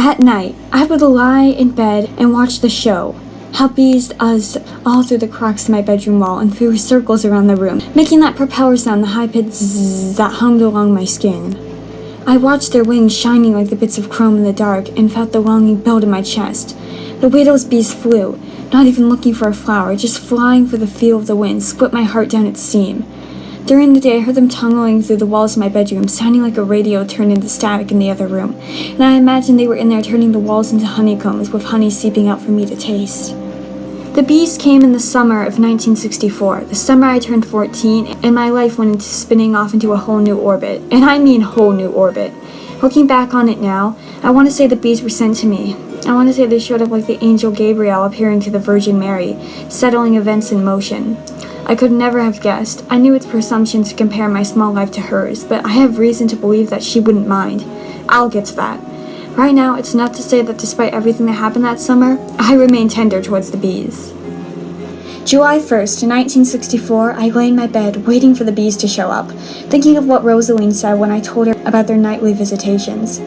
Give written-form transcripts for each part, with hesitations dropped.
At night, I would lie in bed and watch the show. How bees buzzed all through the cracks in my bedroom wall and threw circles around the room, making that propeller sound, the high-pitched zzz that hummed along my skin. I watched their wings shining like the bits of chrome in the dark and felt the longing build in my chest. The way those bees flew, not even looking for a flower, just flying for the feel of the wind, split my heart down its seam. During the day, I heard them tunneling through the walls of my bedroom, sounding like a radio turned into static in the other room, and I imagined they were in there turning the walls into honeycombs with honey seeping out for me to taste. The bees came in the summer of 1964, the summer I turned 14, and my life went into spinning off into a whole new orbit, and I mean whole new orbit. Looking back on it now, I want to say the bees were sent to me. I want to say they showed up like the angel Gabriel appearing to the Virgin Mary, settling events in motion. I could never have guessed. I knew it's presumption to compare my small life to hers, but I have reason to believe that she wouldn't mind. I'll get to that. Right now, it's enough to say that despite everything that happened that summer, I remain tender towards the bees. July 1st, 1964, I lay in my bed, waiting for the bees to show up, thinking of what Rosaleen said when I told her about their nightly visitations.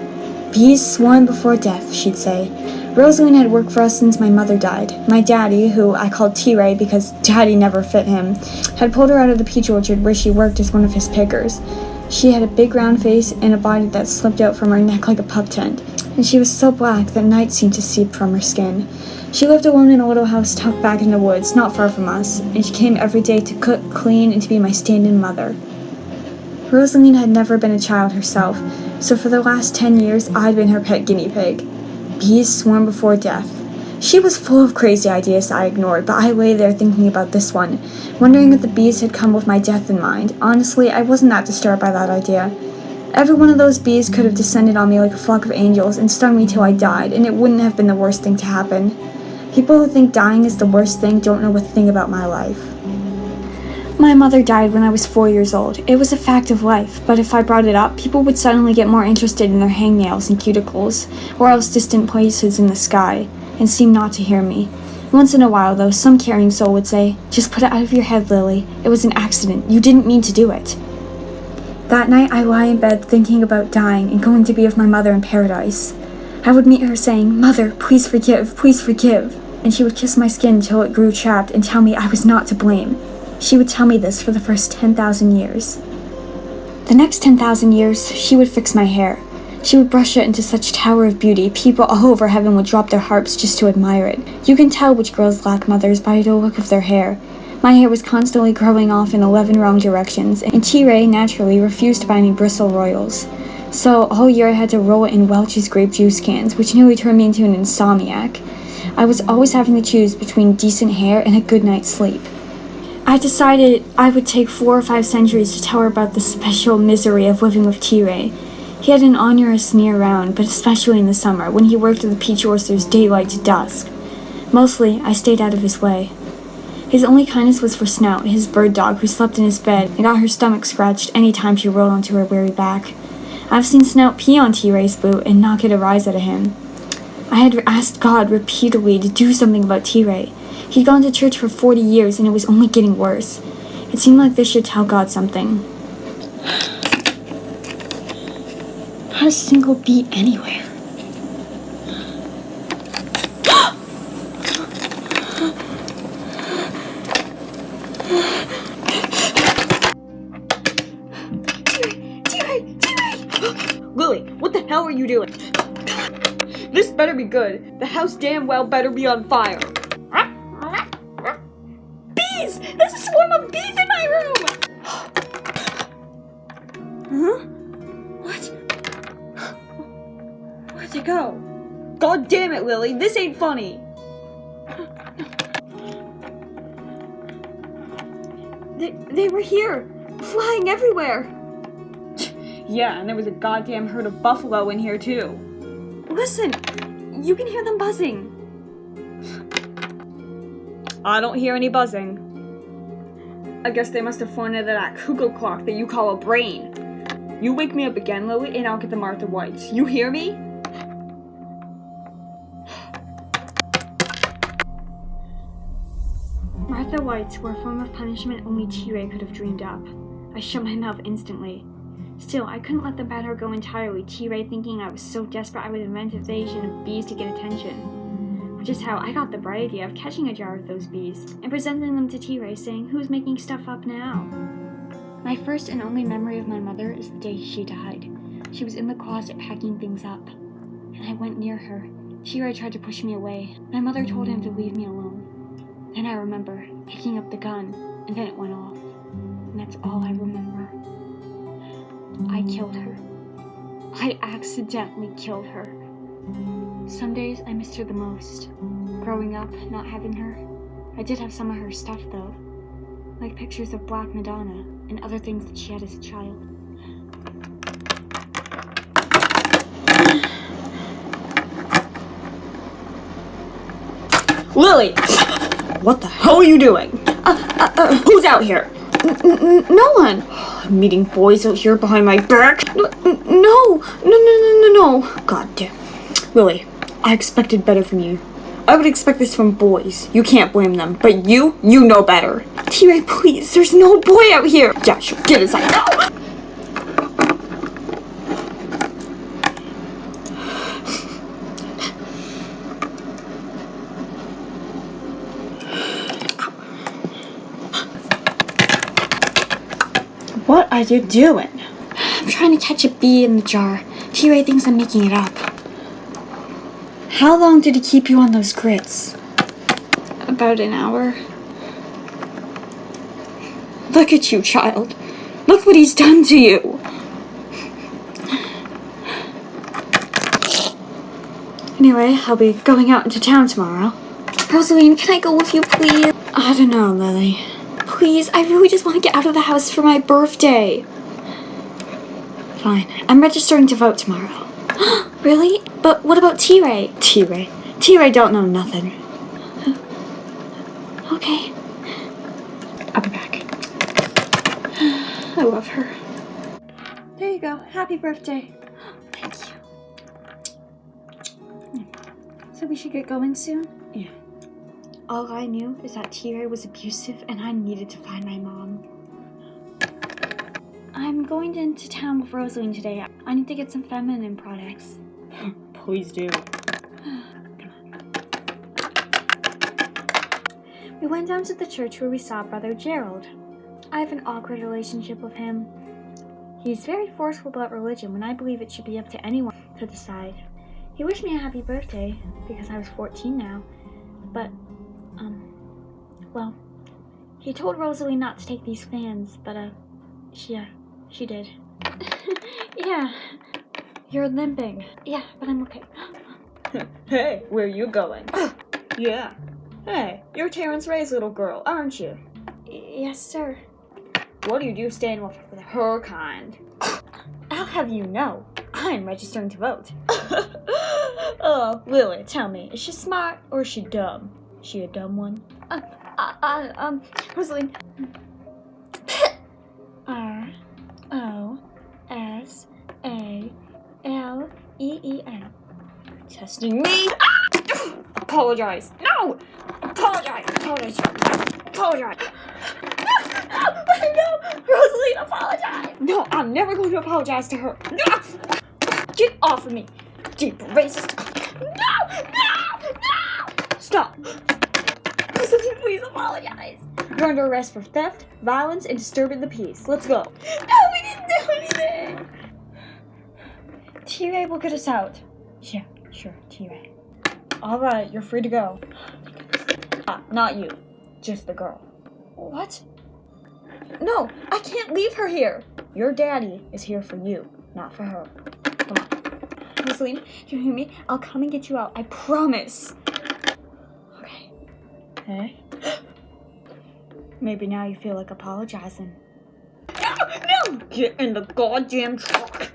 Bees swarm before death, she'd say. Rosaleen had worked for us since my mother died. My daddy, who I called T.Ray because daddy never fit him, had pulled her out of the peach orchard where she worked as one of his pickers. She had a big round face and a body that slipped out from her neck like a pup tent, and she was so black that night seemed to seep from her skin. She lived alone in a little house tucked back in the woods, not far from us, and she came every day to cook, clean, and to be my stand-in mother. Rosaleen had never been a child herself, so for the last 10 years, I'd been her pet guinea pig. Bees swarm before death. She was full of crazy ideas I ignored, but I lay there thinking about this one, wondering if the bees had come with my death in mind. Honestly, I wasn't that disturbed by that idea. Every one of those bees could have descended on me like a flock of angels and stung me till I died, and it wouldn't have been the worst thing to happen. People who think dying is the worst thing don't know a thing about my life. My mother died when I was 4 years old. It was a fact of life, but if I brought it up, people would suddenly get more interested in their hangnails and cuticles, or else distant places in the sky, and seem not to hear me. Once in a while, though, some caring soul would say, "Just put it out of your head, Lily. It was an accident. You didn't mean to do it." That night, I lie in bed thinking about dying and going to be with my mother in paradise. I would meet her saying, "Mother, please forgive, please forgive." And she would kiss my skin until it grew chapped and tell me I was not to blame. She would tell me this for the first 10,000 years. The next 10,000 years, she would fix my hair. She would brush it into such tower of beauty, people all over heaven would drop their harps just to admire it. You can tell which girls lack mothers by the look of their hair. My hair was constantly growing off in 11 wrong directions, and T.Ray naturally refused to buy me bristle royals. So, a whole year I had to roll it in Welch's grape juice cans, which nearly turned me into an insomniac. I was always having to choose between decent hair and a good night's sleep. I decided I would take 4 or 5 centuries to tell her about the special misery of living with T.Ray. He had an onerous year-round, but especially in the summer, when he worked at the peach orchards daylight to dusk. Mostly, I stayed out of his way. His only kindness was for Snout, his bird dog, who slept in his bed and got her stomach scratched any time she rolled onto her weary back. I've seen Snout pee on T.Ray's boot and not get a rise out of him. I had asked God repeatedly to do something about T.Ray. He'd gone to church for 40 years and it was only getting worse. It seemed like this should tell God something. Not a single bee anywhere. T.Ray! Lily, what the hell are you doing? This better be good. The house damn well better be on fire. Bees! There's a swarm of bees in my room! Huh? What? Where'd they go? God damn it, Lily, this ain't funny! They were here, flying everywhere! Yeah, and there was a goddamn herd of buffalo in here too. Listen, you can hear them buzzing. I don't hear any buzzing. I guess they must have flown into that cuckoo clock that you call a brain. You wake me up again, Lily, and I'll get the Martha Whites. You hear me? Martha Whites were a form of punishment only T.Ray could have dreamed up. I shut my mouth instantly. Still, I couldn't let them ban her go entirely, T.Ray thinking I was so desperate I would invent a invasion of bees to get attention. Which is how I got the bright idea of catching a jar of those bees and presenting them to T.Ray, saying, "Who's making stuff up now?" My first and only memory of my mother is the day she died. She was in the closet packing things up, and I went near her. T.Ray tried to push me away. My mother told him to leave me alone. Then I remember picking up the gun, and then it went off. And that's all I remember. I killed her. I accidentally killed her. Some days I missed her the most. Growing up, not having her. I did have some of her stuff though. Like pictures of Black Madonna and other things that she had as a child. Lily! What the hell are you doing? Who's out here? No one. I'm meeting boys out here behind my back. No. God damn. Lily, I expected better from you. I would expect this from boys. You can't blame them. But you know better. T.Ray, please, there's no boy out here. Yeah, sure. Get inside. No! What are you doing? I'm trying to catch a bee in the jar. T.Ray thinks I'm making it up. How long did he keep you on those grits? About an hour. Look at you, child. Look what he's done to you. Anyway, I'll be going out into town tomorrow. Rosaleen, can I go with you, please? I don't know, Lily. Please, I really just want to get out of the house for my birthday. Fine. I'm registering to vote tomorrow. Really? But what about T.Ray? T.Ray don't know nothing. Okay. I'll be back. I love her. There you go. Happy birthday. Thank you. So we should get going soon? Yeah. All I knew is that T.Ray was abusive and I needed to find my mom. I'm going into town with Rosaleen today. I need to get some feminine products. Please do. We went down to the church where we saw Brother Gerald. I have an awkward relationship with him. He's very forceful about religion when I believe it should be up to anyone to decide. He wished me a happy birthday because I was 14 now, but, well, he told Rosaleen not to take these fans, but, she did. Yeah. You're limping. Yeah, but I'm okay. Hey, where you going? Yeah. Hey, you're Terrence Ray's little girl, aren't you? Yes, sir. What do you do staying with her kind? I'll have you know, I'm registering to vote. Oh, Lily, tell me, is she smart or is she dumb? She a dumb one? Rosaleen. R-O-S-A-L-E-E-N. Testing me? Apologize. No! Apologize. No! Rosaleen, apologize. No, I'm never going to apologize to her. No! Get off of me, deep racist. No! Stop. Rosaleen, please apologize. You're under arrest for theft, violence, and disturbing the peace. Let's go. No, we didn't do anything. T.Ray will get us out. Yeah, sure, T.Ray. All right, you're free to go. Not you, just the girl. What? No, I can't leave her here. Your daddy is here for you, not for her. Come on. Rosaleen, do you hear me? I'll come and get you out. I promise. Okay. Hey? Maybe now you feel like apologizing. No! Get in the goddamn truck!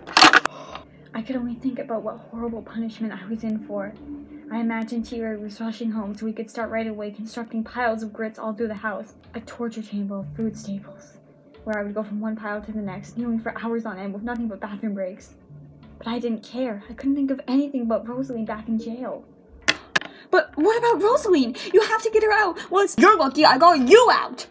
I could only think about what horrible punishment I was in for. I imagined T.Ray was rushing home so we could start right away constructing piles of grits all through the house. A torture chamber of food staples, where I would go from one pile to the next, kneeling for hours on end with nothing but bathroom breaks. But I didn't care. I couldn't think of anything but Rosaleen back in jail. But what about Rosaleen? You have to get her out. Well, you're lucky I got you out.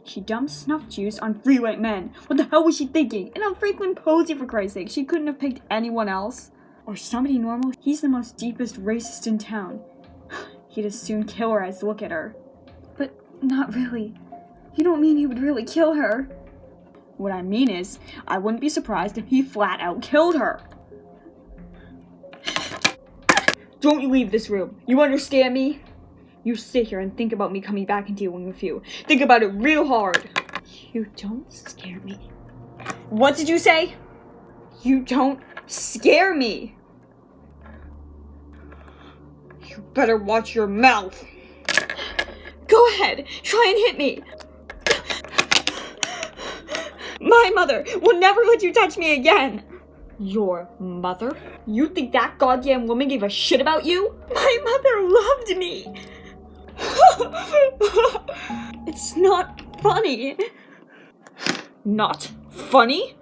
She dumped snuff juice on 3 white men. What the hell was she thinking? And on Franklin Posey, for Christ's sake. She couldn't have picked anyone else. Or somebody normal. He's the most deepest racist in town. He'd as soon kill her as look at her. But not really. You don't mean he would really kill her? What I mean is, I wouldn't be surprised if he flat out killed her. Don't you leave this room. You understand me? You sit here and think about me coming back and dealing with you. Think about it real hard. You don't scare me. What did you say? You don't scare me. You better watch your mouth. Go ahead, try and hit me. My mother will never let you touch me again. Your mother? You think that goddamn woman gave a shit about you? My mother loved me. It's not funny. Not funny?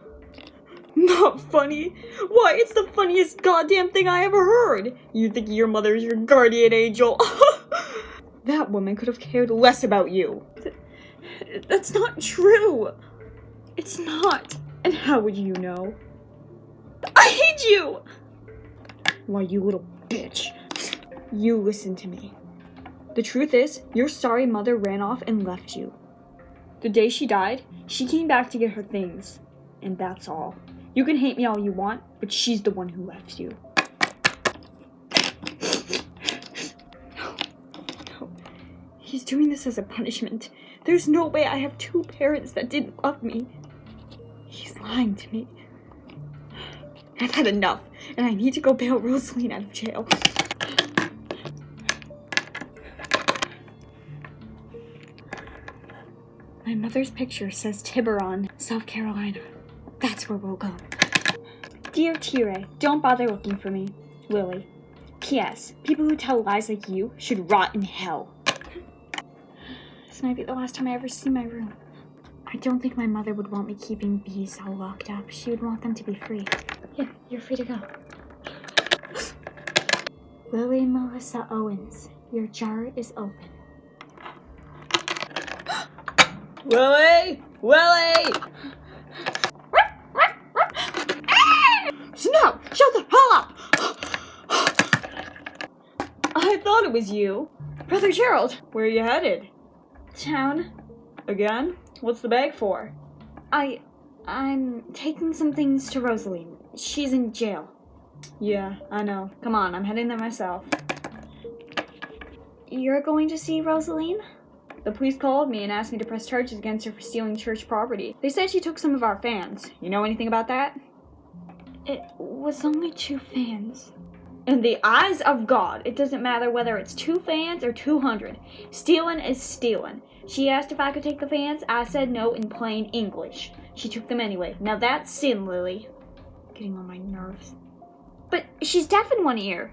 Not funny? Why, it's the funniest goddamn thing I ever heard. You think your mother's your guardian angel. That woman could have cared less about you. That's not true. It's not. And how would you know? I hate you! Why, you little bitch. You listen to me. The truth is, your sorry mother ran off and left you. The day she died, she came back to get her things. And that's all. You can hate me all you want, but she's the one who left you. No. He's doing this as a punishment. There's no way I have 2 parents that didn't love me. He's lying to me. I've had enough, and I need to go bail Rosaleen out of jail. My mother's picture says Tiburon, South Carolina. That's where we'll go. Dear T.Ray, don't bother looking for me. Lily. P.S. People who tell lies like you should rot in hell. This might be the last time I ever see my room. I don't think my mother would want me keeping bees all locked up. She would want them to be free. Yeah, you're free to go. Lily Melissa Owens, your jar is open. Lily! Lily! Snow! Shut the hell up! I thought it was you. Brother Gerald, where are you headed? Town. Again? What's the bag for? I'm taking some things to Rosaleen. She's in jail. Yeah, I know. Come on, I'm heading there myself. You're going to see Rosaleen? The police called me and asked me to press charges against her for stealing church property. They said she took some of our fans. You know anything about that? It was only 2 fans. In the eyes of God, it doesn't matter whether it's 2 fans or 200. Stealing is stealing. She asked if I could take the fans. I said no in plain English. She took them anyway. Now that's sin, Lily. Getting on my nerves. But she's deaf in one ear.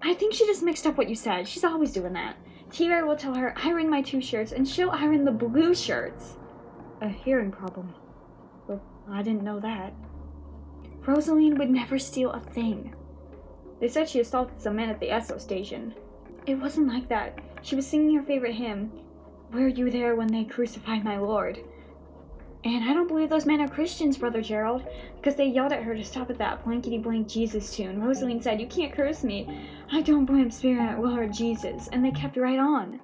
I think she just mixed up what you said. She's always doing that. T.Ray will tell her, iron my 2 shirts, and she'll iron the blue shirts. A hearing problem. Well, I didn't know that. Rosaleen would never steal a thing. They said she assaulted some men at the Esso station. It wasn't like that. She was singing her favorite hymn, Were You There When They Crucified My Lord? And I don't believe those men are Christians, Brother Gerald, because they yelled at her to stop at that blankety-blank Jesus tune. Rosaleen said, you can't curse me. I don't blame Spirit, Lord Jesus. And they kept right on.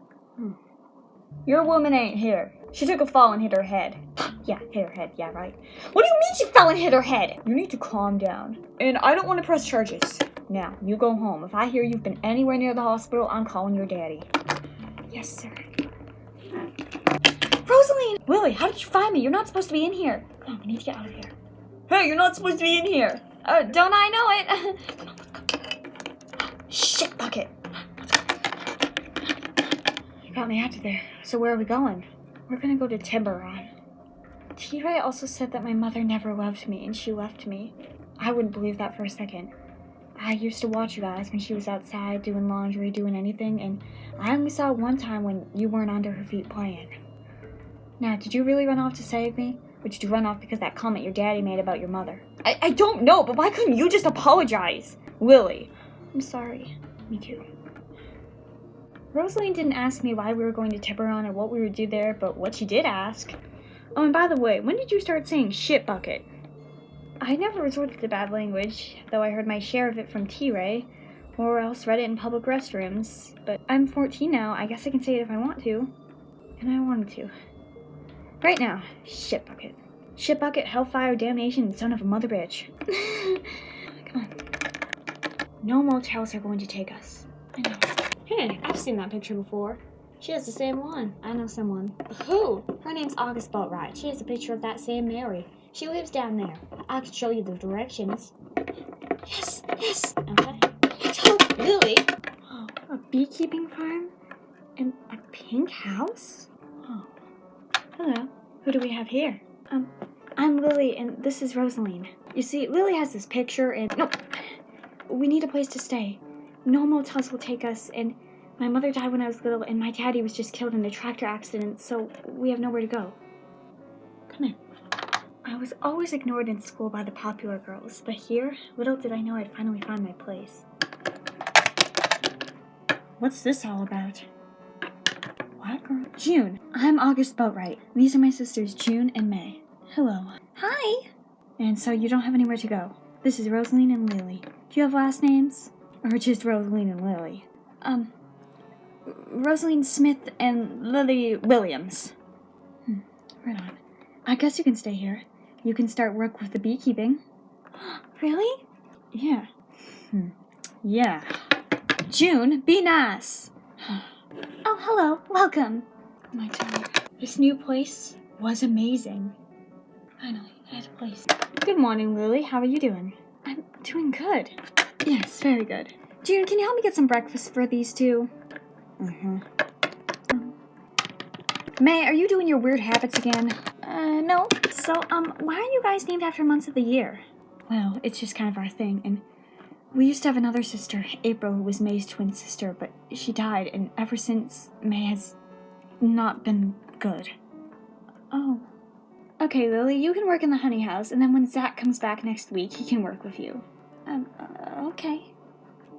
Your woman ain't here. She took a fall and hit her head. Yeah, hit her head. Yeah, right. What do you mean she fell and hit her head? You need to calm down. And I don't want to press charges. Now, you go home. If I hear you've been anywhere near the hospital, I'm calling your daddy. Yes, sir. Rosaleen! Lily, how did you find me? You're not supposed to be in here. Come on, we need to get out of here. Hey, you're not supposed to be in here. Don't I know it? Come on, let's go. Shit bucket. You got me out of there. So where are we going? We're gonna go to Tiburon. T.Ray also said that my mother never loved me and she left me. I wouldn't believe that for a second. I used to watch you guys when she was outside doing laundry, doing anything, and I only saw one time when you weren't under her feet playing. Now, did you really run off to save me? Or did you run off because that comment your daddy made about your mother? I don't know, but why couldn't you just apologize? Lily. I'm sorry. Me too. Rosaleen didn't ask me why we were going to Tiburon or what we would do there, but what she did ask. Oh, and by the way, when did you start saying shit bucket? I never resorted to bad language, though I heard my share of it from T.Ray, or else read it in public restrooms. But I'm 14 now, I guess I can say it if I want to. And I wanted to. Right now, shit bucket. Shit bucket, hellfire, damnation, son of a mother bitch. Come on. No motels are going to take us. I know. Hey, I've seen that picture before. She has the same one. I know someone. Who? Her name's August Boatwright. She has a picture of that same Mary. She lives down there. I can show you the directions. Yes, yes. Okay. Don't, Lily. Oh, a beekeeping farm? And a pink house? Oh. Hello. Who do we have here? I'm Lily, and this is Rosaleen. You see, Lily has this picture, and... No! We need a place to stay. No motels will take us, and my mother died when I was little, and my daddy was just killed in a tractor accident, so we have nowhere to go. Come in. I was always ignored in school by the popular girls, but here, little did I know I'd finally find my place. What's this all about? What, girl? June. I'm August Boatwright. These are my sisters, June and May. Hello. Hi! And so you don't have anywhere to go. This is Rosaleen and Lily. Do you have last names? Or just Rosaleen and Lily? Rosaleen Smith and Lily Williams. Right on. I guess you can stay here. You can start work with the beekeeping. Really? Yeah. Yeah. June, be nice. Oh, hello. Welcome. My turn. This new place was amazing. Finally, I had a place. Good morning, Lily. How are you doing? I'm doing good. Yes, very good. June, can you help me get some breakfast for these two? May, are you doing your weird habits again? No. So, why are you guys named after months of the year? Well, it's just kind of our thing, and we used to have another sister, April, who was May's twin sister, but she died, and ever since, May has not been good. Oh. Okay, Lily, you can work in the honey house, and then when Zach comes back next week, he can work with you. Okay.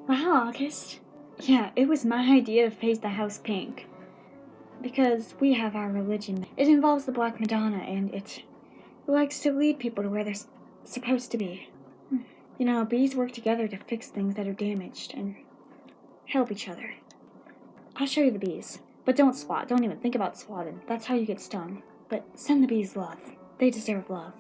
Wow, August. Yeah, it was my idea to paint the house pink. Because we have our religion. It involves the Black Madonna, and it likes to lead people to where they're supposed to be. You know, bees work together to fix things that are damaged, and help each other. I'll show you the bees. But don't swat. Don't even think about swatting. That's how you get stung. But send the bees love. They deserve love.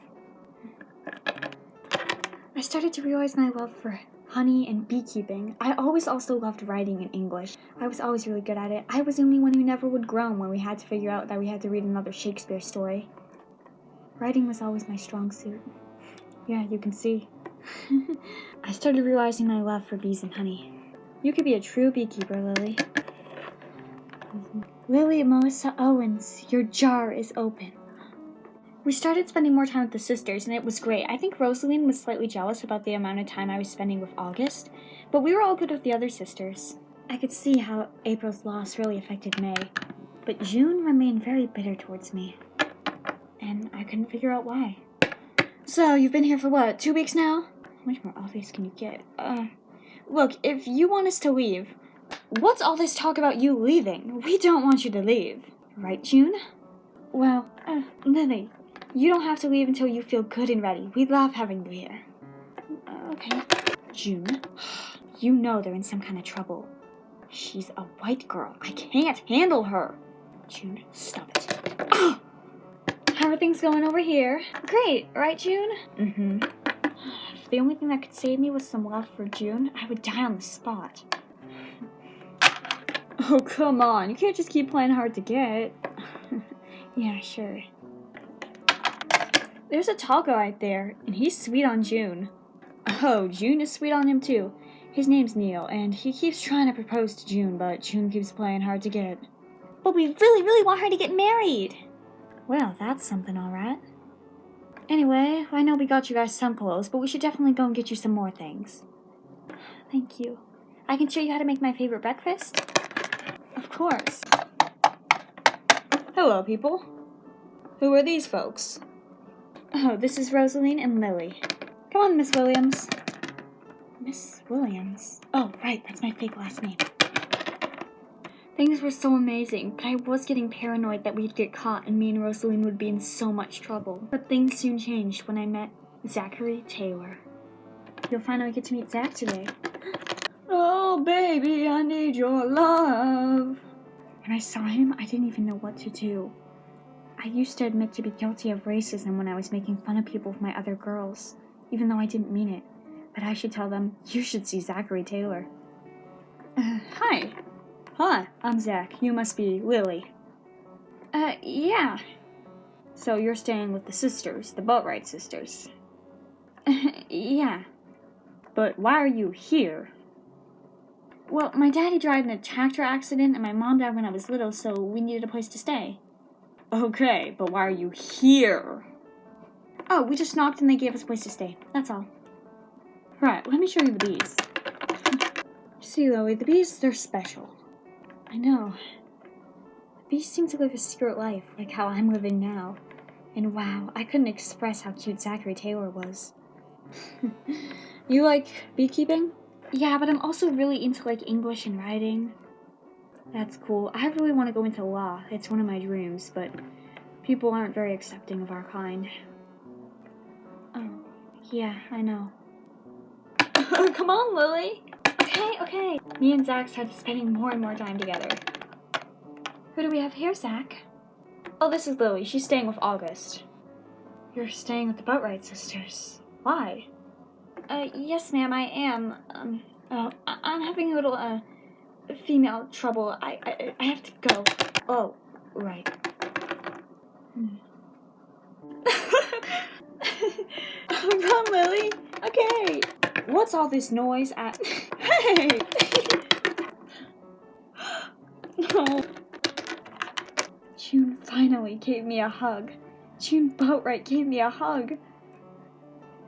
I started to realize my love for honey and beekeeping. I always also loved writing in English. I was always really good at it. I was the only one who never would groan when we had to figure out that we had to read another Shakespeare story. Writing was always my strong suit. Yeah, you can see. I started realizing my love for bees and honey. You could be a true beekeeper, Lily. Lily Melissa Owens, your jar is open. We started spending more time with the sisters, and it was great. I think Rosaleen was slightly jealous about the amount of time I was spending with August, but we were all good with the other sisters. I could see how April's loss really affected May, but June remained very bitter towards me, and I couldn't figure out why. So, you've been here for what, 2 weeks now? How much more obvious can you get? Look, if you want us to leave, what's all this talk about you leaving? We don't want you to leave. Right, June? Well, Lily, you don't have to leave until you feel good and ready. We love having you here. Okay. June, you know they're in some kind of trouble. She's a white girl. I can't handle her. June, stop it. How are things going over here? Great, right, June? If the only thing that could save me was some love for June, I would die on the spot. Oh, come on. You can't just keep playing hard to get. Yeah, sure. There's a tall guy right there, and he's sweet on June. Oh, June is sweet on him too. His name's Neil, and he keeps trying to propose to June, but June keeps playing hard to get. But we really, really want her to get married. Well, that's something, alright. Anyway, I know we got you guys some clothes, but we should definitely go and get you some more things. Thank you. I can show you how to make my favorite breakfast. Of course. Hello, people. Who are these folks? Oh, this is Rosaleen and Lily. Come on, Miss Williams. Miss Williams? Oh, right, that's my fake last name. Things were so amazing, but I was getting paranoid that we'd get caught and me and Rosaleen would be in so much trouble. But things soon changed when I met Zachary Taylor. You'll finally get to meet Zach today. Oh, baby, I need your love. When I saw him, I didn't even know what to do. I used to admit to be guilty of racism when I was making fun of people with my other girls, even though I didn't mean it. But I should tell them, you should see Zachary Taylor. Hi. Hi, I'm Zach. You must be Lily. Yeah. So you're staying with the sisters, the Boatwright sisters. Yeah. But why are you here? Well, my daddy died in a tractor accident and my mom died when I was little, so we needed a place to stay. Okay, but why are you here? Oh, we just knocked and they gave us a place to stay. That's all. Right, let me show you the bees. See, Lily, the bees, they're special. I know. Bees seem to live a secret life, like how I'm living now. And wow, I couldn't express how cute Zachary Taylor was. You like beekeeping? Yeah, but I'm also really into like English and writing. That's cool. I really want to go into law. It's one of my dreams, but people aren't very accepting of our kind. Oh, yeah, I know. Come on, Lily. Okay. Me and Zach started spending more and more time together. Who do we have here, Zach? Oh, this is Lily. She's staying with August. You're staying with the Boatwright sisters. Why? Yes, ma'am, I am. I'm having a little, female trouble. I have to go. Oh, right. Run, Lily. Okay. What's all this noise at? Hey! No. June finally gave me a hug. June Boatwright gave me a hug.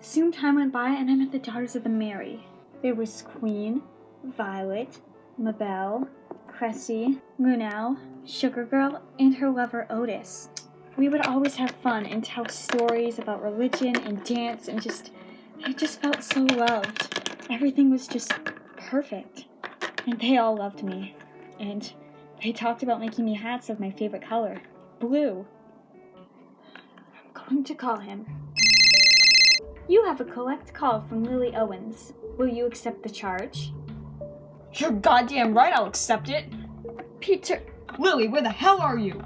Soon time went by and I met the daughters of the Mary. There was Queen, Violet, Mabel, Cressy, Lunel, Sugar Girl, and her lover Otis. We would always have fun and tell stories about religion and dance and I just felt so loved. Everything was just perfect. And they all loved me. And they talked about making me hats of my favorite color, blue. I'm going to call him. You have a collect call from Lily Owens. Will you accept the charge? You're goddamn right, I'll accept it. Peter... Lily, where the hell are you?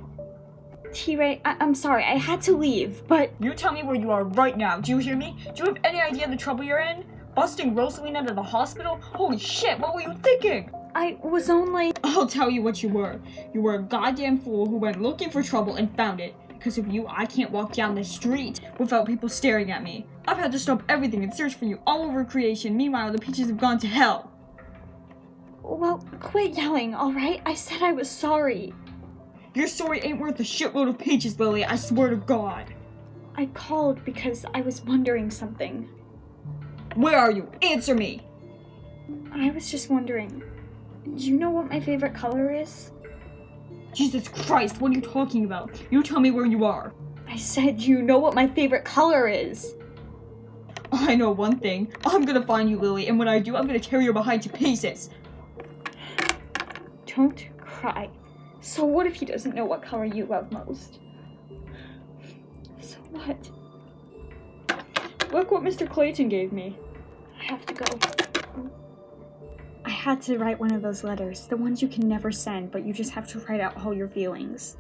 T.Ray, I'm sorry, I had to leave, but... You tell me where you are right now, do you hear me? Do you have any idea the trouble you're in? Busting Rosaleen out of the hospital? Holy shit, what were you thinking? I was only... I'll tell you what you were. You were a goddamn fool who went looking for trouble and found it. Because of you, I can't walk down the street without people staring at me. I've had to stop everything and search for you all over creation. Meanwhile, the peaches have gone to hell. Well, quit yelling, alright? I said I was sorry. Your story ain't worth a shitload of peaches, Lily, I swear to God. I called because I was wondering something. Where are you? Answer me! I was just wondering, do you know what my favorite color is? Jesus Christ, what are you talking about? You tell me where you are. I said, do you know what my favorite color is? I know one thing. I'm gonna find you, Lily, and when I do, I'm gonna tear your behind to pieces. Don't cry. So what if he doesn't know what color you love most? So what? Look what Mr. Clayton gave me. I have to go. I had to write one of those letters, the ones you can never send, but you just have to write out all your feelings.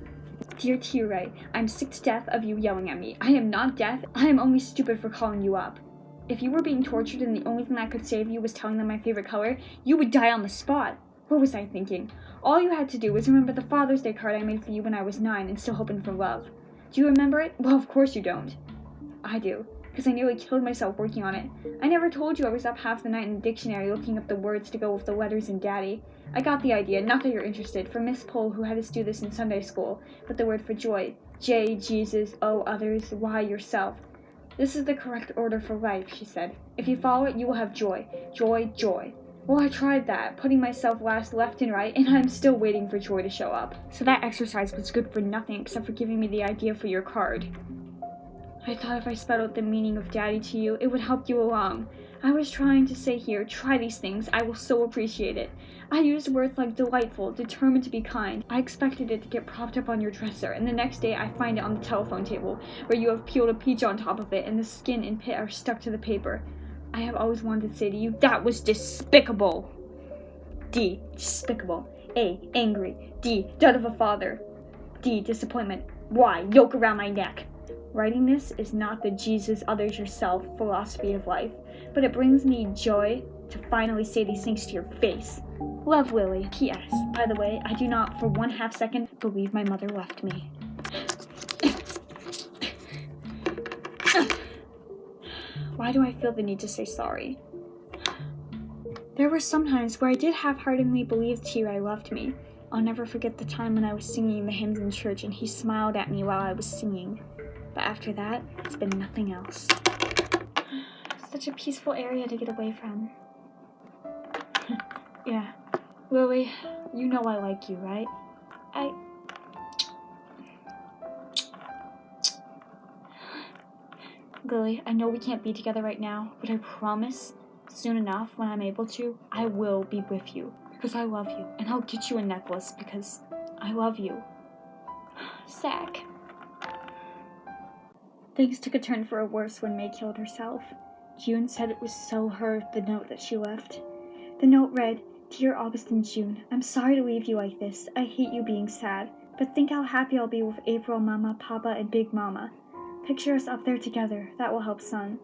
Dear T.Ray, I'm sick to death of you yelling at me. I am not deaf, I am only stupid for calling you up. If you were being tortured and the only thing that could save you was telling them my favorite color, you would die on the spot. What was I thinking? All you had to do was remember the Father's Day card I made for you when I was 9 and still hoping for love. Do you remember it? Well, of course you don't. I do, because I nearly killed myself working on it. I never told you I was up half the night in the dictionary looking up the words to go with the letters in Daddy. I got the idea, not that you're interested, from Miss Pohl, who had us do this in Sunday school, but the word for joy. J, Jesus, O, others, Y, yourself. This is the correct order for life, she said. If you follow it, you will have joy. Joy, joy. Well, I tried that, putting myself last left and right, and I'm still waiting for joy to show up. So that exercise was good for nothing except for giving me the idea for your card. I thought if I spelled out the meaning of Daddy to you, it would help you along. I was trying to say here, try these things, I will so appreciate it. I used words like delightful, determined to be kind. I expected it to get propped up on your dresser, and the next day I find it on the telephone table, where you have peeled a peach on top of it, and the skin and pit are stuck to the paper. I have always wanted to say to you, that was despicable. D, despicable. A, angry. D, dud of a father. D, disappointment. Y, yoke around my neck. Writing this is not the Jesus, others, yourself philosophy of life, but it brings me joy to finally say these things to your face. Love, Lily. P.S. By the way, I do not for 1/2 second believe my mother left me. Why do I feel the need to say sorry? There were some times where I did half-heartedly believe T.Ray loved me. I'll never forget the time when I was singing the hymns in church and he smiled at me while I was singing. But after that, it's been nothing else. Such a peaceful area to get away from. Yeah. Lily, you know I like you, right? Lily, I know we can't be together right now, but I promise, soon enough, when I'm able to, I will be with you. Because I love you. And I'll get you a necklace because I love you. Zach. Things took a turn for a worse when May killed herself. June said it was so her, the note that she left. The note read, Dear August and June, I'm sorry to leave you like this. I hate you being sad. But think how happy I'll be with April, Mama, Papa, and Big Mama. Picture us up there together. That will help, son.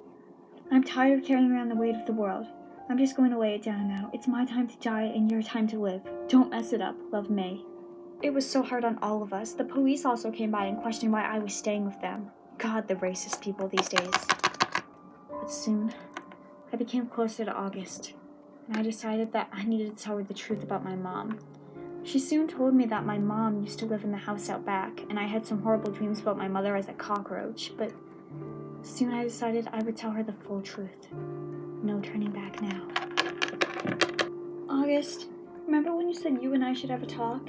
I'm tired of carrying around the weight of the world. I'm just going to lay it down now. It's my time to die and your time to live. Don't mess it up. Love, May. It was so hard on all of us. The police also came by and questioned why I was staying with them. God, the racist people these days. But soon, I became closer to August, and I decided that I needed to tell her the truth about my mom. She soon told me that my mom used to live in the house out back, and I had some horrible dreams about my mother as a cockroach, but soon I decided I would tell her the full truth. No turning back now. August, remember when you said you and I should have a talk?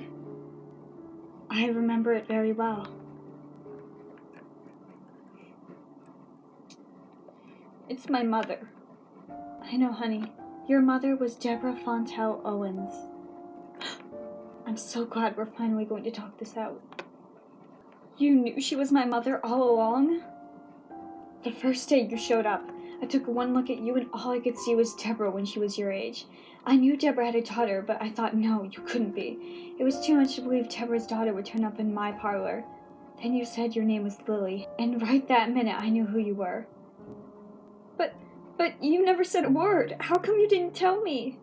I remember it very well. It's my mother. I know, honey. Your mother was Deborah Fontel Owens. I'm so glad we're finally going to talk this out. You knew she was my mother all along? The first day you showed up, I took one look at you and all I could see was Deborah when she was your age. I knew Deborah had a daughter, but I thought, no, you couldn't be. It was too much to believe Deborah's daughter would turn up in my parlor. Then you said your name was Lily, and right that minute I knew who you were. But you never said a word. How come you didn't tell me?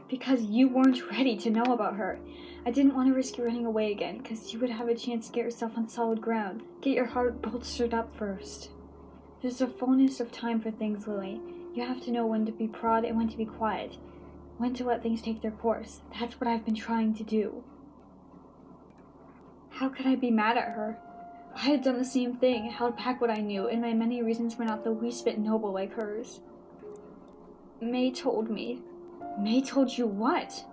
Because you weren't ready to know about her. I didn't want to risk you running away again, because you would have a chance to get yourself on solid ground. Get your heart bolstered up first. There's a fullness of time for things, Lily. You have to know when to be proud and when to be quiet. When to let things take their course. That's what I've been trying to do. How could I be mad at her? I had done the same thing, held back what I knew, and my many reasons were not the least bit noble like hers. May told me. May told you what?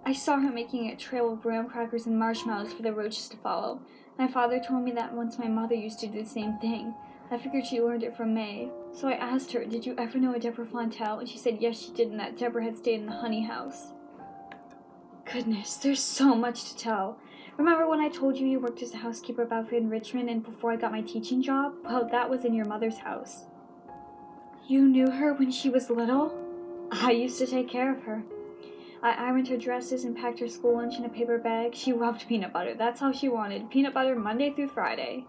I saw her making a trail of graham crackers and marshmallows for the roaches to follow. My father told me that once my mother used to do the same thing. I figured she learned it from May. So I asked her, did you ever know a Deborah Fontel? And she said yes, she did, and that Deborah had stayed in the honey house. Goodness, there's so much to tell. Remember when I told you worked as a housekeeper back in Richmond and before I got my teaching job? Well, that was in your mother's house. You knew her when she was little? I used to take care of her. I ironed her dresses and packed her school lunch in a paper bag. She loved peanut butter. That's all she wanted. Peanut butter Monday through Friday.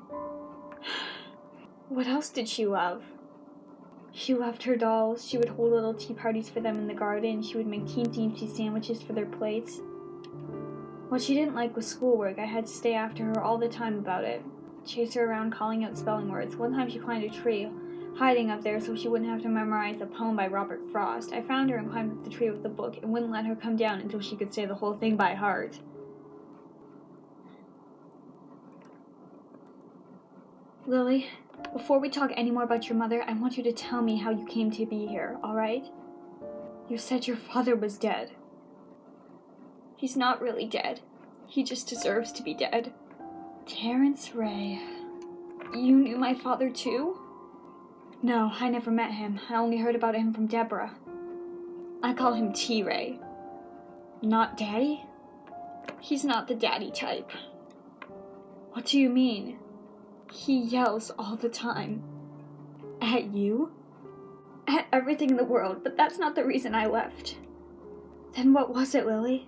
What else did she love? She loved her dolls. She would hold little tea parties for them in the garden. She would make teensy sandwiches for their plates. What she didn't like was schoolwork. I had to stay after her all the time about it. Chase her around calling out spelling words. One time she climbed a tree, hiding up there so she wouldn't have to memorize a poem by Robert Frost. I found her and climbed up the tree with the book and wouldn't let her come down until she could say the whole thing by heart. Lily, before we talk any more about your mother, I want you to tell me how you came to be here, alright? You said your father was dead. He's not really dead. He just deserves to be dead. Terrence Ray. You knew my father too? No, I never met him. I only heard about him from Deborah. I call him T.Ray. Not Daddy? He's not the daddy type. What do you mean? He yells all the time. At you? At everything in the world, but that's not the reason I left. Then what was it, Lily?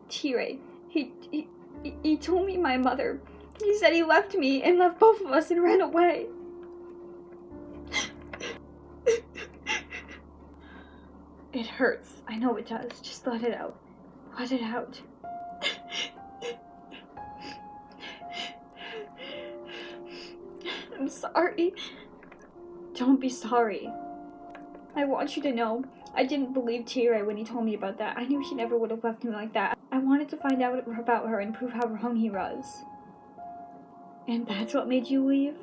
T.Ray, he told me my mother. He said he left me and left both of us and ran away. It hurts. I know it does. Just let it out. Let it out. I'm sorry. Don't be sorry. I want you to know, I didn't believe T.Ray when he told me about that. I knew he never would have left me like that. I wanted to find out about her and prove how wrong he was. And that's what made you leave?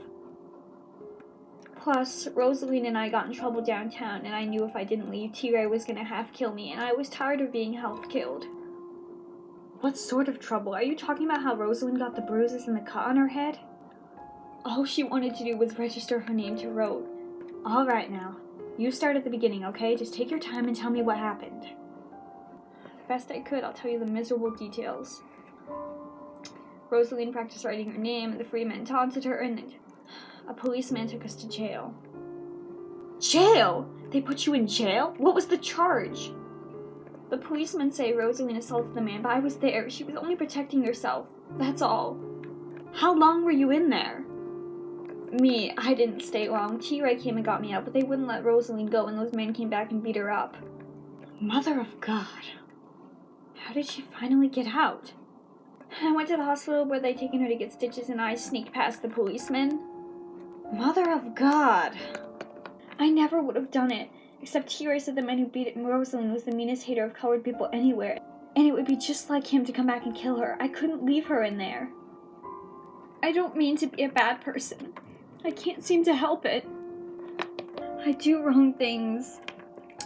Plus, Rosaleen and I got in trouble downtown, and I knew if I didn't leave, T.Ray was gonna half-kill me, and I was tired of being half-killed. What sort of trouble? Are you talking about how Rosaleen got the bruises and the cut on her head? All she wanted to do was register her name to vote. Alright now. You start at the beginning, okay? Just take your time and tell me what happened. Best I could, I'll tell you the miserable details. Rosaleen practiced writing her name, and the free men taunted her, and a policeman took us to jail. Jail? They put you in jail? What was the charge? The policemen say Rosaleen assaulted the man, but I was there. She was only protecting herself. That's all. How long were you in there? Me, I didn't stay long. T.Ray came and got me out, but they wouldn't let Rosaleen go, and those men came back and beat her up. Mother of God. How did she finally get out? I went to the hospital where they'd taken her to get stitches, and I sneaked past the policemen. Mother of God. I never would have done it, except T.Ray said the man who beat Rosaleen was the meanest hater of colored people anywhere, and it would be just like him to come back and kill her. I couldn't leave her in there. I don't mean to be a bad person. I can't seem to help it. I do wrong things.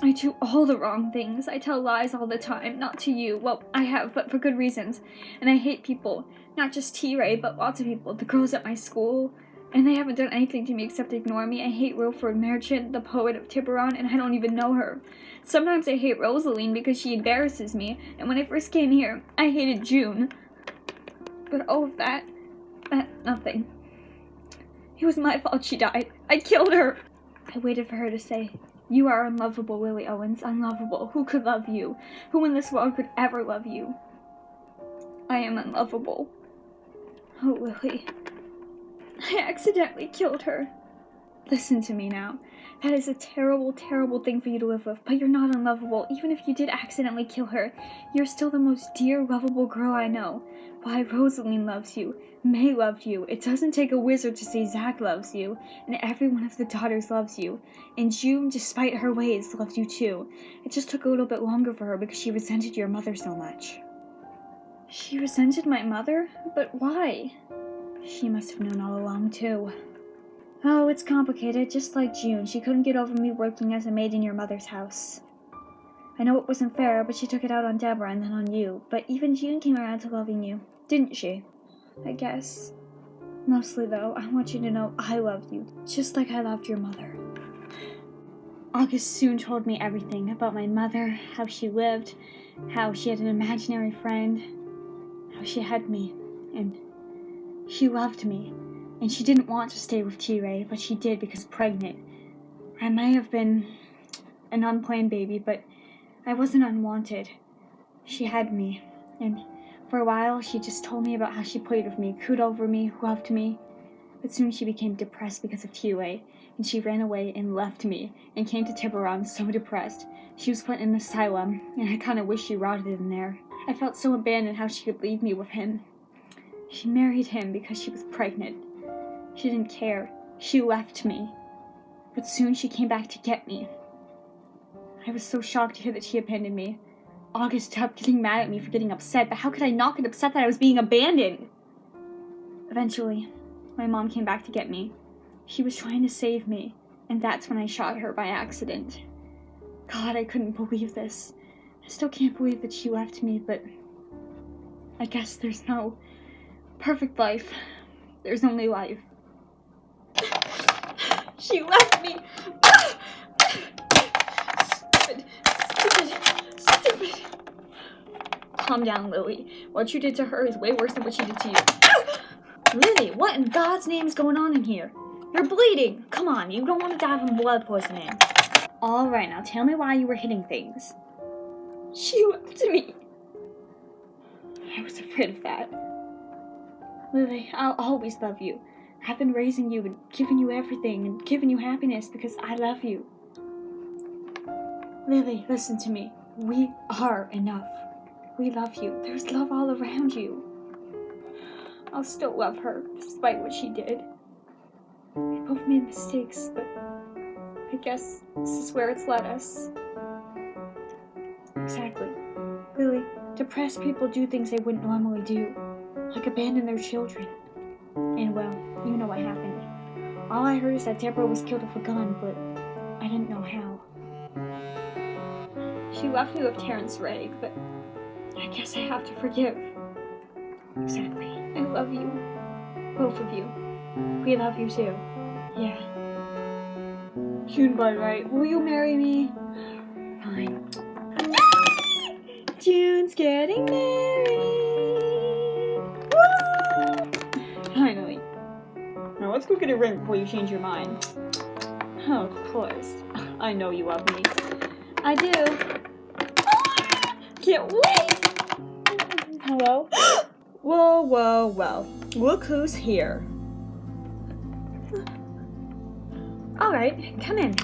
I do all the wrong things. I tell lies all the time. Not to you. Well, I have, but for good reasons. And I hate people. Not just T.Ray, but lots of people. The girls at my school. And they haven't done anything to me except ignore me. I hate Wilford Merchant, the poet of Tiburon, and I don't even know her. Sometimes I hate Rosaleen because she embarrasses me. And when I first came here, I hated June. But all of that nothing. It was my fault she died. I killed her. I waited for her to say, "You are unlovable, Lily Owens. Unlovable. Who could love you? Who in this world could ever love you? I am unlovable." Oh, Lily. I accidentally killed her. Listen to me now. That is a terrible, terrible thing for you to live with, but you're not unlovable. Even if you did accidentally kill her, you're still the most dear, lovable girl I know. Why, Rosaleen loves you. May loved you. It doesn't take a wizard to say Zach loves you, and every one of the daughters loves you. And June, despite her ways, loved you too. It just took a little bit longer for her because she resented your mother so much. She resented my mother? But why? She must have known all along too. Oh, it's complicated. Just like June, she couldn't get over me working as a maid in your mother's house. I know it wasn't fair, but she took it out on Deborah and then on you. But even June came around to loving you, didn't she? I guess. Mostly, though, I want you to know I loved you, just like I loved your mother. August soon told me everything about my mother, how she lived, how she had an imaginary friend, how she had me, and she loved me. And she didn't want to stay with T.Ray, but she did because pregnant. I may have been an unplanned baby, but I wasn't unwanted. She had me, and for a while she just told me about how she played with me, cooed over me, loved me. But soon she became depressed because of T.Ray, and she ran away and left me, and came to Tiburon so depressed. She was put in an asylum, and I kinda wish she rotted in there. I felt so abandoned how she could leave me with him. She married him because she was pregnant. She didn't care. She left me. But soon she came back to get me. I was so shocked to hear that she abandoned me. August kept getting mad at me for getting upset, but how could I not get upset that I was being abandoned? Eventually, my mom came back to get me. She was trying to save me, and that's when I shot her by accident. God, I couldn't believe this. I still can't believe that she left me, but I guess there's no perfect life. There's only life. She left me. Stupid. Calm down, Lily. What you did to her is way worse than what she did to you. Lily, what in God's name is going on in here? You're bleeding. Come on, you don't want to die from blood poisoning. All right, now tell me why you were hitting things. She left me. I was afraid of that. Lily, I'll always love you. I've been raising you and giving you everything and giving you happiness because I love you. Lily, listen to me. We are enough. We love you. There's love all around you. I'll still love her despite what she did. We both made mistakes, but I guess this is where it's led us. Exactly. Lily, depressed people do things they wouldn't normally do, like abandon their children. And well, you know what happened. All I heard is that Deborah was killed with a gun, but I didn't know how. She left me with Terrence Ray, but I guess I have to forgive. Exactly. I love you. Both of you. We love you too. Yeah. June Boatwright, will you marry me? Fine. June's getting married. Woo! Finally. Now let's go get a ring before you change your mind. Oh, of course. I know you love me. I do. Can't wait! Hello? Whoa. Look who's here. Alright, come in.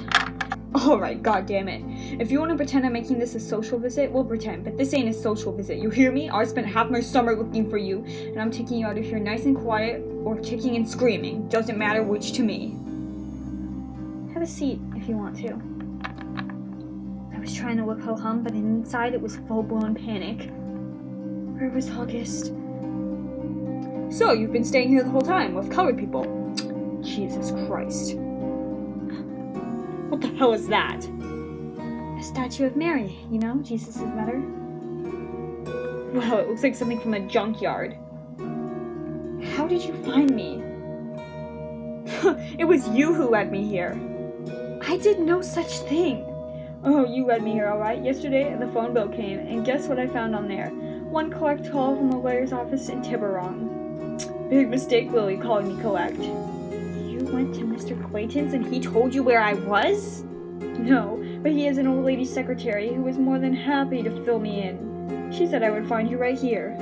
Alright, goddammit. If you want to pretend I'm making this a social visit, we'll pretend. But this ain't a social visit, you hear me? I spent half my summer looking for you, and I'm taking you out of here nice and quiet, or kicking and screaming. Doesn't matter which to me. Have a seat if you want to. I was trying to look ho-hum, but inside it was full-blown panic. Where was August? So, you've been staying here the whole time with colored people. Jesus Christ. What the hell is that? A statue of Mary, you know, Jesus' mother. Well, it looks like something from a junkyard. How did you find me? It was you who led me here. I did no such thing. Oh, you led me here, alright. Yesterday, the phone bill came, and guess what I found on there? One collect call from a lawyer's office in Tiburon. Big mistake, Lily, calling me collect. You went to Mr. Clayton's and he told you where I was? No, but he has an old lady secretary who was more than happy to fill me in. She said I would find you right here.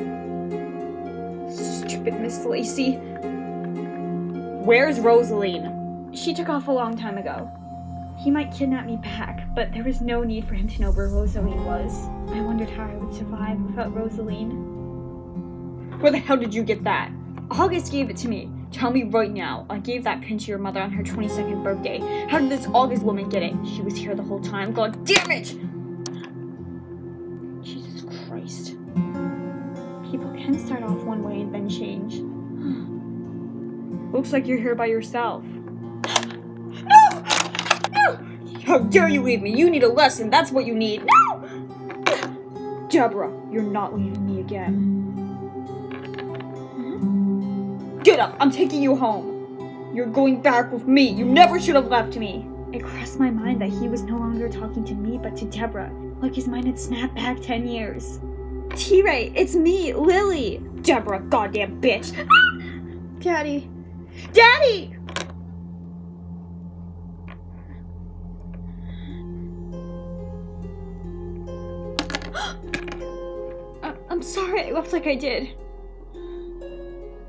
Stupid Miss Lacey. Where's Rosaleen? She took off a long time ago. He might kidnap me back, but there was no need for him to know where Rosaleen was. I wondered how I would survive without Rosaleen. Where the hell did you get that? August gave it to me. Tell me right now. I gave that pin to your mother on her 22nd birthday. How did this August woman get it? She was here the whole time. God damn it! Jesus Christ. People can start off one way and then change. Looks like you're here by yourself. No! How dare you leave me? You need a lesson. That's what you need. No! Deborah, you're not leaving me again. Get up! I'm taking you home. You're going back with me. You never should have left me. It crossed my mind that he was no longer talking to me, but to Deborah. Like his mind had snapped back 10 years. T.Ray, it's me, Lily. Deborah, goddamn bitch. Daddy. Daddy! I'm sorry I looked like I did.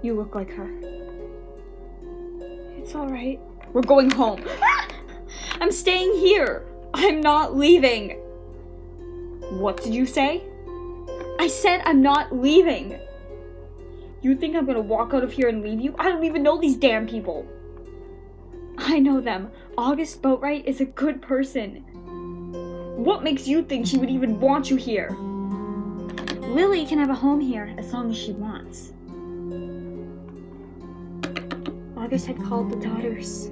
You look like her. It's alright. We're going home. I'm staying here. I'm not leaving. What did you say? I said I'm not leaving. You think I'm gonna walk out of here and leave you? I don't even know these damn people. I know them. August Boatwright is a good person. What makes you think she would even want you here? Lily can have a home here as long as she wants. August had called the daughters.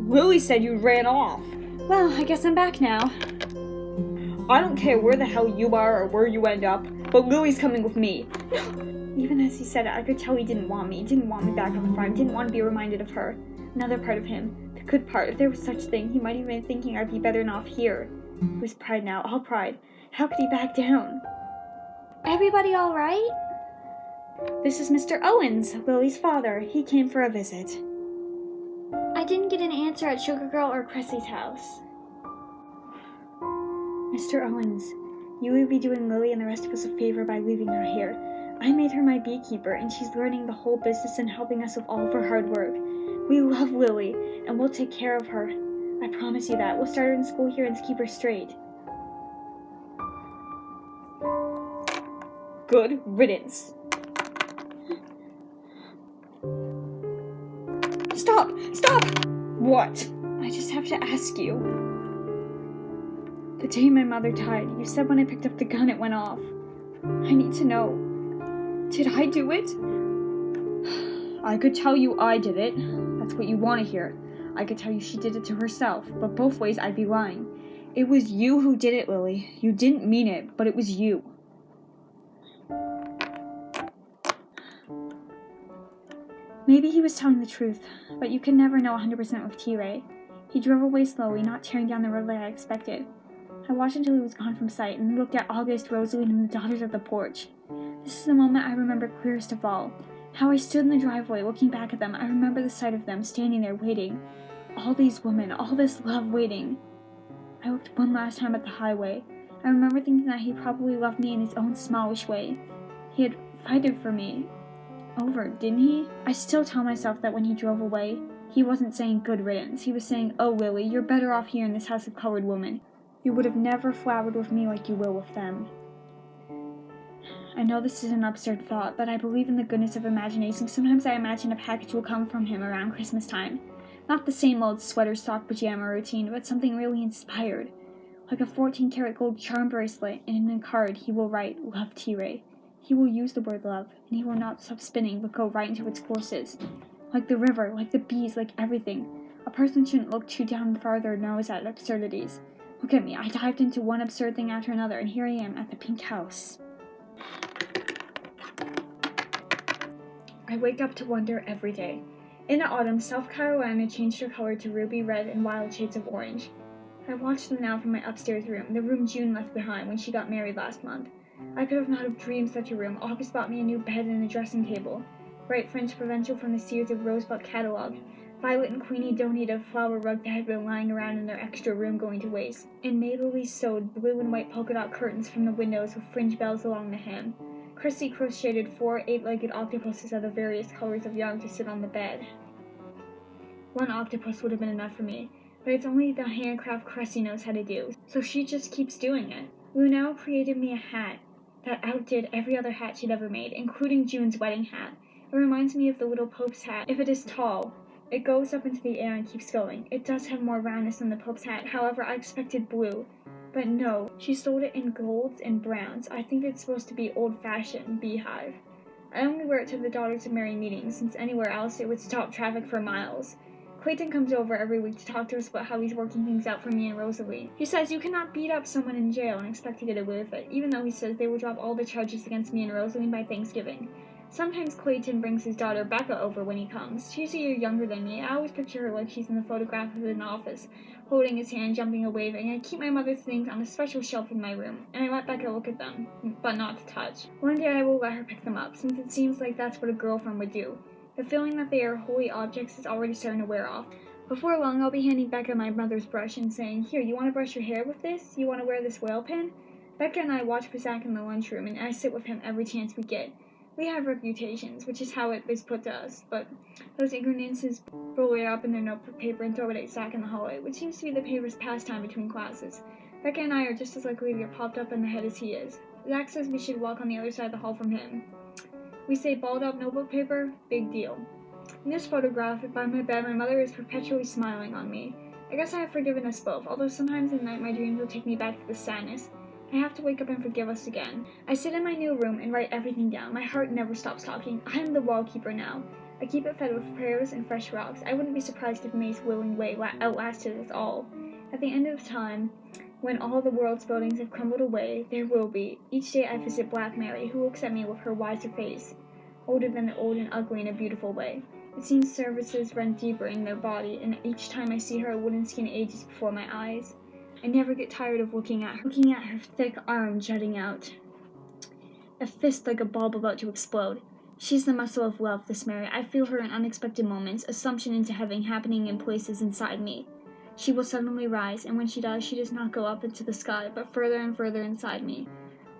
Lily said you ran off. Well, I guess I'm back now. I don't care where the hell you are or where you end up, but Lily's coming with me. Even as he said it, I could tell he didn't want me. He didn't want me back on the farm. He didn't want to be reminded of her. Another part of him. The good part. If there was such thing, he might even be thinking I'd be better than off here. It was pride now. All pride. How could he back down? Everybody all right? This is Mr. Owens, Lily's father. He came for a visit. I didn't get an answer at Sugar Girl or Cressy's house. Mr. Owens, you will be doing Lily and the rest of us a favor by leaving her here. I made her my beekeeper, and she's learning the whole business and helping us with all of her hard work. We love Lily, and we'll take care of her. I promise you that. We'll start her in school here and keep her straight. Good riddance. Stop! Stop! What? I just have to ask you. The day my mother died, you said when I picked up the gun it went off. I need to know. Did I do it? I could tell you I did it. That's what you want to hear. I could tell you she did it to herself, but both ways I'd be lying. It was you who did it, Lily. You didn't mean it, but it was you. Maybe he was telling the truth, but you can never know 100% with T.Ray. He drove away slowly, not tearing down the road like I expected. I watched until he was gone from sight, and looked at August, Rosaleen, and the daughters at the porch. This is the moment I remember clearest of all. How I stood in the driveway, looking back at them. I remember the sight of them, standing there, waiting. All these women, all this love waiting. I looked one last time at the highway. I remember thinking that he probably loved me in his own smallish way. He had fighted for me. Over, didn't he? I still tell myself that when he drove away, he wasn't saying good riddance. He was saying, oh, Lily, you're better off here in this house of colored women. You would have never flowered with me like you will with them. I know this is an absurd thought, but I believe in the goodness of imagination. Sometimes I imagine a package will come from him around Christmas time. Not the same old sweater, sock, pajama routine, but something really inspired. Like a 14-karat gold charm bracelet, and in a card he will write, Love T.Ray. He will use the word love, and he will not stop spinning, but go right into its courses. Like the river, like the bees, like everything. A person shouldn't look too down farther nose at absurdities. Look at me, I dived into one absurd thing after another, and here I am at the pink house. I wake up to wonder every day. In the autumn, South Carolina changed her color to ruby red and wild shades of orange. I watch them now from my upstairs room, the room June left behind when she got married last month. I could have not have dreamed such a room. August bought me a new bed and a dressing table. Bright French provincial from the Sears of Rosebud catalog. Violet and Queenie donated a flower rug that had been lying around in their extra room going to waste. And Maybelline sewed blue and white polka dot curtains from the windows with fringe bells along the hem. Chrissy crocheted 4 8-legged octopuses of the various colors of yarn to sit on the bed. One octopus would have been enough for me, but it's only the handcraft Cressy knows how to do, so she just keeps doing it. Lunel created me a hat that outdid every other hat she'd ever made, including June's wedding hat. It reminds me of the little Pope's hat. If it is tall, it goes up into the air and keeps going. It does have more roundness than the Pope's hat, however, I expected blue. But no, she sold it in golds and browns. I think it's supposed to be old-fashioned beehive. I only wear it to the Daughters of Mary meetings, since anywhere else it would stop traffic for miles. Clayton comes over every week to talk to us about how he's working things out for me and Rosalie. He says you cannot beat up someone in jail and expect to get away with it, even though he says they will drop all the charges against me and Rosalie by Thanksgiving. Sometimes Clayton brings his daughter Becca over when he comes. She's a year younger than me. I always picture her like she's in the photograph of an office, holding his hand, jumping and waving. I keep my mother's things on a special shelf in my room, and I let Becca look at them, but not to touch. One day I will let her pick them up, since it seems like that's what a girlfriend would do. The feeling that they are holy objects is already starting to wear off. Before long, I'll be handing Becca my mother's brush and saying, "Here, you want to brush your hair with this? You want to wear this whale pin?" Becca and I watch for Zach in the lunchroom, and I sit with him every chance we get. We have reputations, which is how it is put to us, but those ignorances roll it up in their notebook paper and throw it at Zach in the hallway, which seems to be the paper's pastime between classes. Becca and I are just as likely to get popped up in the head as he is. Zach says we should walk on the other side of the hall from him. We say balled up notebook paper, big deal. In this photograph, by my bed, my mother is perpetually smiling on me. I guess I have forgiven us both, although sometimes at night my dreams will take me back to the sadness. I have to wake up and forgive us again. I sit in my new room and write everything down. My heart never stops talking. I am the wall keeper now. I keep it fed with prayers and fresh rocks. I wouldn't be surprised if May's willing way outlasted us all. At the end of time, when all the world's buildings have crumbled away, there will be. Each day I visit Black Mary, who looks at me with her wiser face. older than the old and ugly in a beautiful way. It seems services run deeper in their body, and each time I see her, a wooden skin ages before my eyes. I never get tired of looking at her thick arm jutting out, a fist like a bulb about to explode. She's the muscle of love, this Mary. I feel her in unexpected moments, assumption into heaven happening in places inside me. She will suddenly rise, and when she does not go up into the sky, but further and further inside me.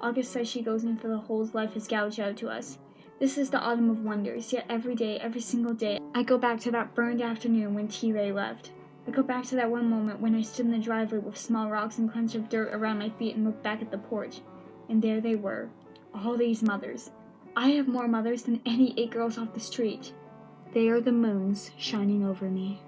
August says she goes into the holes life has gouged out to us. This is the autumn of wonders, yet every day, every single day, I go back to that burned afternoon when T.Ray left. I go back to that one moment when I stood in the driveway with small rocks and clumps of dirt around my feet and looked back at the porch. And there they were, all these mothers. I have more mothers than any 8 girls off the street. They are the moons shining over me.